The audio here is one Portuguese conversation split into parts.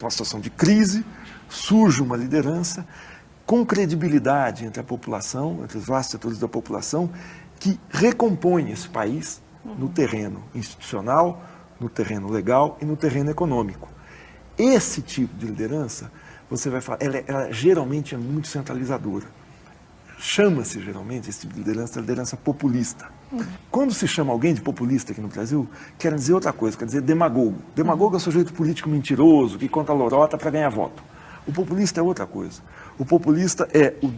uma situação de crise, surge uma liderança com credibilidade entre a população, entre os vastos setores da população, que recompõe esse país no terreno institucional, no terreno legal e no terreno econômico. Esse tipo de liderança, você vai falar, ela geralmente é muito centralizadora. Chama-se geralmente esse tipo de liderança populista. Quando se chama alguém de populista aqui no Brasil, quer dizer outra coisa, quer dizer demagogo. Demagogo é o sujeito político mentiroso, que conta lorota para ganhar voto. O populista é outra coisa. O populista é o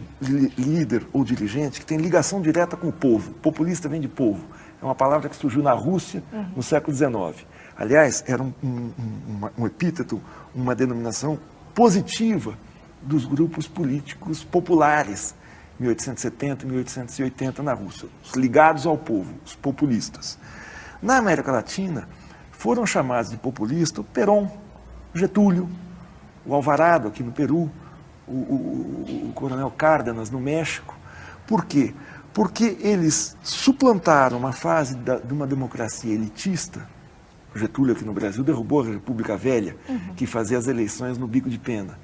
líder ou dirigente que tem ligação direta com o povo. Populista vem de povo. É uma palavra que surgiu na Rússia no século XIX. Aliás, era um epíteto, uma denominação positiva dos grupos políticos populares, 1870 e 1880 na Rússia, os ligados ao povo, os populistas. Na América Latina, foram chamados de populista o Perón, Getúlio, o Alvarado aqui no Peru, o Coronel Cárdenas no México. Por quê? Porque eles suplantaram uma fase de uma democracia elitista. Getúlio aqui no Brasil derrubou a República Velha, que fazia as eleições no bico de pena,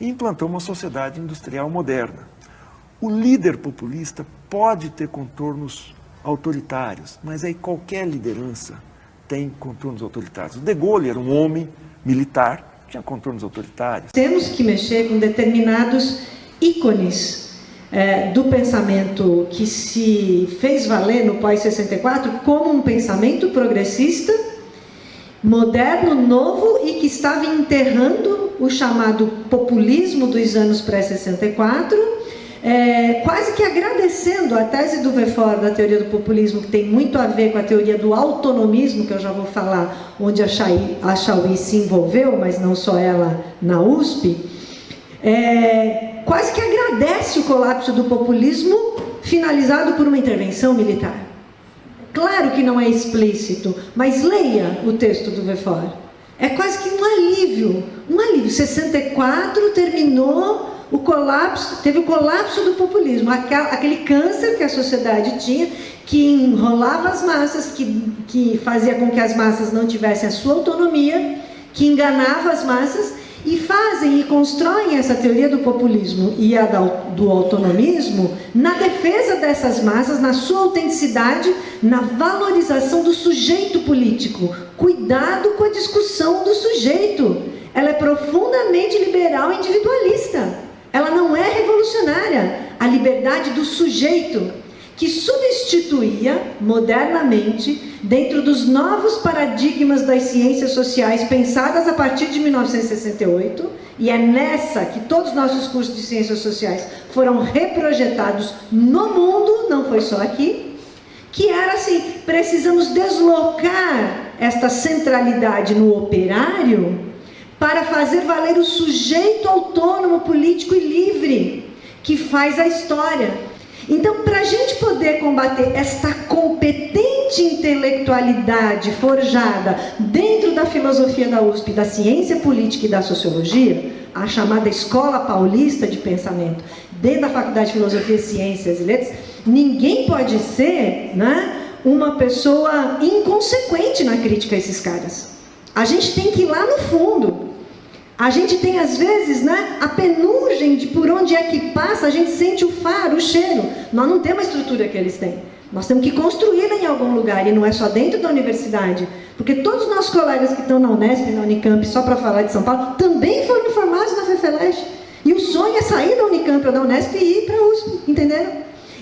e implantou uma sociedade industrial moderna. O líder populista pode ter contornos autoritários, mas aí qualquer liderança tem contornos autoritários. O De Gaulle era um homem militar, tinha contornos autoritários. Temos que mexer com determinados ícones do pensamento que se fez valer no pós-64 como um pensamento progressista, moderno, novo e que estava enterrando o chamado populismo dos anos pré-64, quase que agradecendo a tese do Wefort da teoria do populismo, que tem muito a ver com a teoria do autonomismo, que eu já vou falar, onde a Chauí se envolveu, mas não só ela, na USP, quase que agradece o colapso do populismo finalizado por uma intervenção militar. Claro que não é explícito, mas leia o texto do Wefort. É quase que um alívio. 64 terminou o colapso, teve o colapso do populismo, aquele câncer que a sociedade tinha, que enrolava as massas, que fazia com que as massas não tivessem a sua autonomia, que enganava as massas, e fazem e constroem essa teoria do populismo e a do autonomismo na defesa dessas massas, na sua autenticidade, na valorização do sujeito político. Cuidado com a discussão do sujeito. Ela é profundamente liberal e individualista. Ela não é revolucionária. A liberdade do sujeito, que substituía modernamente, dentro dos novos paradigmas das ciências sociais pensadas a partir de 1968, e é nessa que todos os nossos cursos de ciências sociais foram reprojetados no mundo, não foi só aqui, que era assim, precisamos deslocar esta centralidade no operário para fazer valer o sujeito autônomo, político e livre, que faz a história. Então, para a gente poder combater esta competente intelectualidade forjada dentro da filosofia da USP, da ciência política e da sociologia, a chamada Escola Paulista de Pensamento, dentro da Faculdade de Filosofia, Ciências e Letras, ninguém pode ser, uma pessoa inconsequente na crítica a esses caras. A gente tem que ir lá no fundo. A gente tem, às vezes, a penugem de por onde é que passa, a gente sente o faro, o cheiro. Nós não temos a estrutura que eles têm. Nós temos que construí-la em algum lugar, e não é só dentro da universidade. Porque todos os nossos colegas que estão na Unesp, na Unicamp, só para falar de São Paulo, também foram formados na FEFELESH. E o sonho é sair da Unicamp ou da Unesp e ir para a USP, entenderam?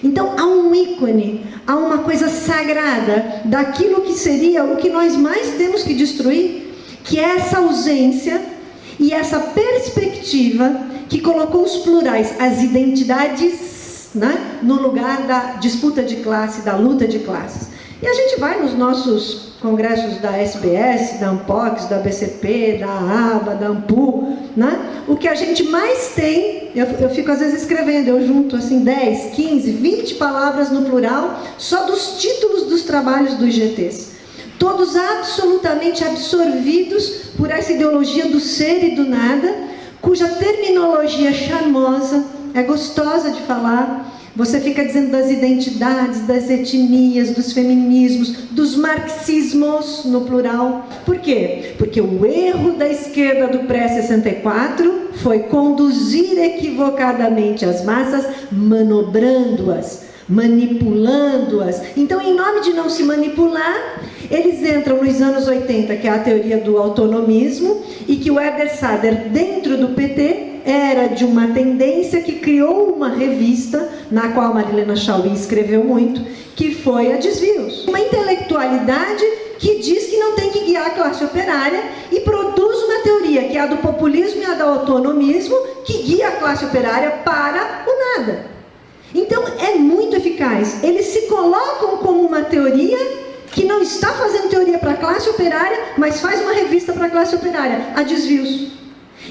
Então, há um ícone, há uma coisa sagrada daquilo que seria o que nós mais temos que destruir, que é essa ausência e essa perspectiva que colocou os plurais, as identidades, no lugar da disputa de classe, da luta de classes. E a gente vai nos nossos congressos da SBS, da ANPOX, da BCP, da ABA, da AMPU, o que a gente mais tem, eu fico às vezes escrevendo, eu junto assim 10, 15, 20 palavras no plural, só dos títulos dos trabalhos dos GTs. Todos absolutamente absorvidos por essa ideologia do ser e do nada, cuja terminologia charmosa, é gostosa de falar, Você fica dizendo das identidades, das etnias, dos feminismos, dos marxismos, no plural. Por quê? Porque o erro da esquerda do pré-64 foi conduzir equivocadamente as massas, manobrando-as, manipulando-as. Então, em nome de não se manipular, eles entram nos anos 80, que é a teoria do autonomismo, e que o Herder Sader, dentro do PT, era de uma tendência que criou uma revista, na qual Marilena Chauí escreveu muito, que foi a Desvios. Uma intelectualidade que diz que não tem que guiar a classe operária e produz uma teoria, que é a do populismo e a do autonomismo, que guia a classe operária para o nada. Então, é muito eficaz. Eles se colocam como uma teoria que não está fazendo teoria para a classe operária, mas faz uma revista para a classe operária, a Desvios.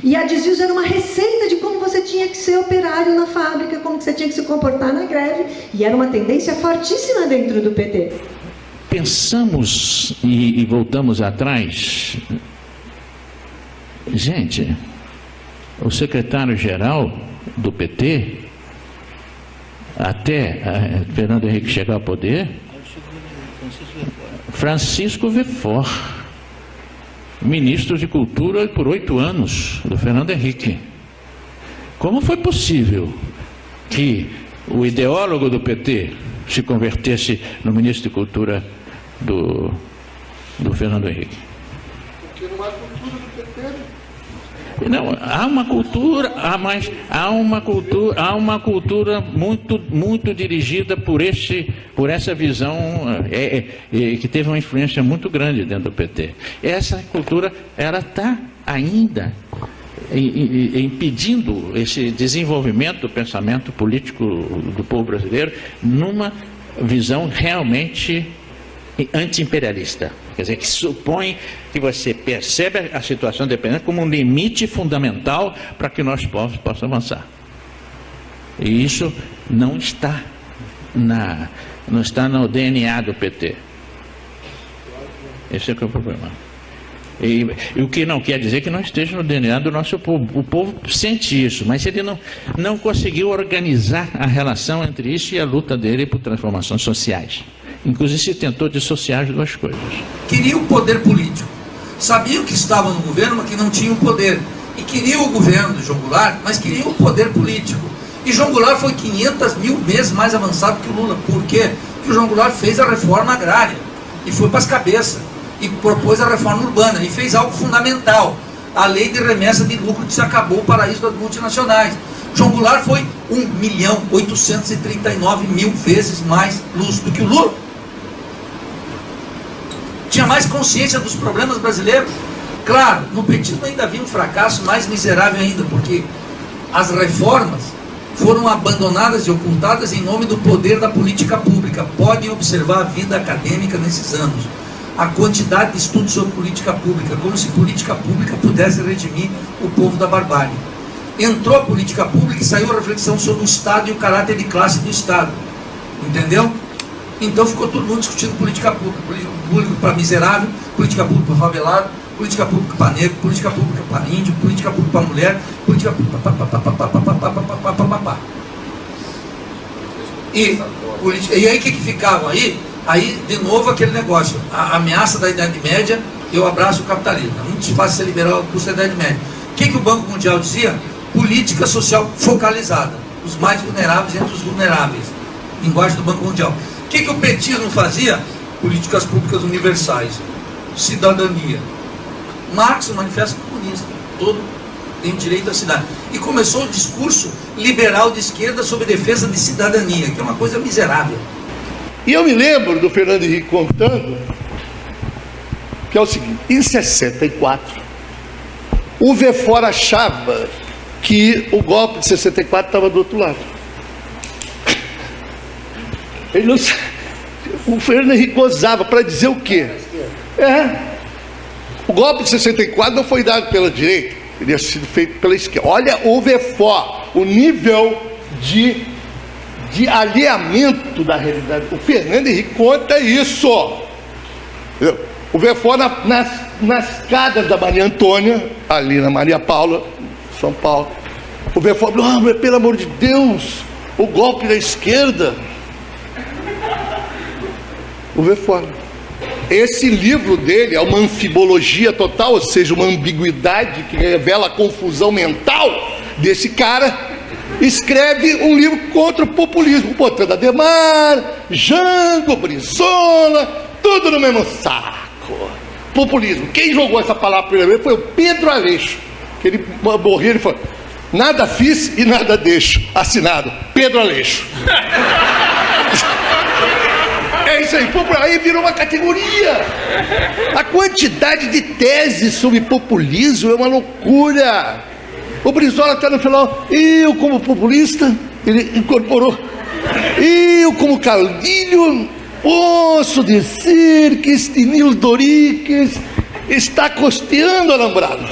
E a Desvios era uma receita de como você tinha que ser operário na fábrica, como você tinha que se comportar na greve, e era uma tendência fortíssima dentro do PT. Pensamos e voltamos atrás. Gente, o secretário-geral do PT, até Fernando Henrique chegar ao poder, Francisco Verfort, ministro de Cultura por 8 anos, do Fernando Henrique. Como foi possível que o ideólogo do PT se convertesse no ministro de Cultura do Fernando Henrique? Porque não há cultura do PT. Não, há uma cultura muito dirigida por essa visão que teve uma influência muito grande dentro do PT. Essa cultura, ela está ainda impedindo esse desenvolvimento do pensamento político do povo brasileiro numa visão realmente anti-imperialista. Quer dizer, que supõe que você percebe a situação dependente como um limite fundamental para que nós povos possam avançar. E isso não está no DNA do PT. Esse é que é o problema. E o que não quer dizer que não esteja no DNA do nosso povo. O povo sente isso, mas ele não conseguiu organizar a relação entre isso e a luta dele por transformações sociais. Inclusive se tentou dissociar as duas coisas. Queria o poder político. Sabiam que estavam no governo, mas que não tinham poder. E queriam o governo de João Goulart, mas queriam o poder político. E João Goulart foi 500.000 vezes mais avançado que o Lula. Por quê? Porque o João Goulart fez a reforma agrária. E foi para as cabeças. E propôs a reforma urbana. E fez algo fundamental. A lei de remessa de lucro, que se acabou o paraíso das multinacionais. João Goulart foi 1.839.000 vezes mais lúcido que o Lula. Tinha mais consciência dos problemas brasileiros. Claro, no petismo ainda havia um fracasso mais miserável ainda, porque as reformas foram abandonadas e ocultadas em nome do poder da política pública. Podem observar a vida acadêmica nesses anos. A quantidade de estudos sobre política pública, como se política pública pudesse redimir o povo da barbárie. Entrou a política pública e saiu a reflexão sobre o Estado e o caráter de classe do Estado. Entendeu? Então ficou todo mundo discutindo política pública para miserável, política pública para favelado, política pública para negro, política pública para índio, política pública para mulher, política pública e aí o que ficava aí? Aí de novo aquele negócio, a ameaça da Idade Média, eu abraço o capitalismo. É muito fácil ser liberal por ser da Idade Média. O que o Banco Mundial dizia? Política social focalizada, os mais vulneráveis entre os vulneráveis, linguagem do Banco Mundial. O que o petismo fazia? Políticas públicas universais, cidadania. Marx, o Manifesto Comunista, todo tem direito à cidade. E começou o discurso liberal de esquerda sobre defesa de cidadania, que é uma coisa miserável. E eu me lembro do Fernando Henrique contando que é o seguinte: em 64, o Verfort achava que o golpe de 64 estava do outro lado. Ele não... O Fernando Henrique gozava para dizer o quê? O golpe de 64 não foi dado pela direita, ele tinha sido feito pela esquerda. Olha o Verfort, o nível de alinhamento da realidade. O Fernando Henrique conta isso. O Verfort nas casas da Maria Antônia, ali na Maria Paula, São Paulo. O Verfort, pelo amor de Deus, o golpe da esquerda, o V-For. Esse livro dele é uma anfibologia total, ou seja, uma ambiguidade que revela a confusão mental desse cara. Escreve um livro contra o populismo, botando Adhemar, Jango, Brizola, tudo no mesmo saco. Populismo. Quem jogou essa palavra primeiro foi o Pedro Aleixo, que ele morreu e falou: nada fiz e nada deixo. Assinado, Pedro Aleixo. É isso aí, aí virou uma categoria. A quantidade de teses sobre populismo é uma loucura. O Brizola está no final, eu como populista, ele incorporou, eu como caudilho, posso dizer que este Nilo Doriques está costeando alambrado.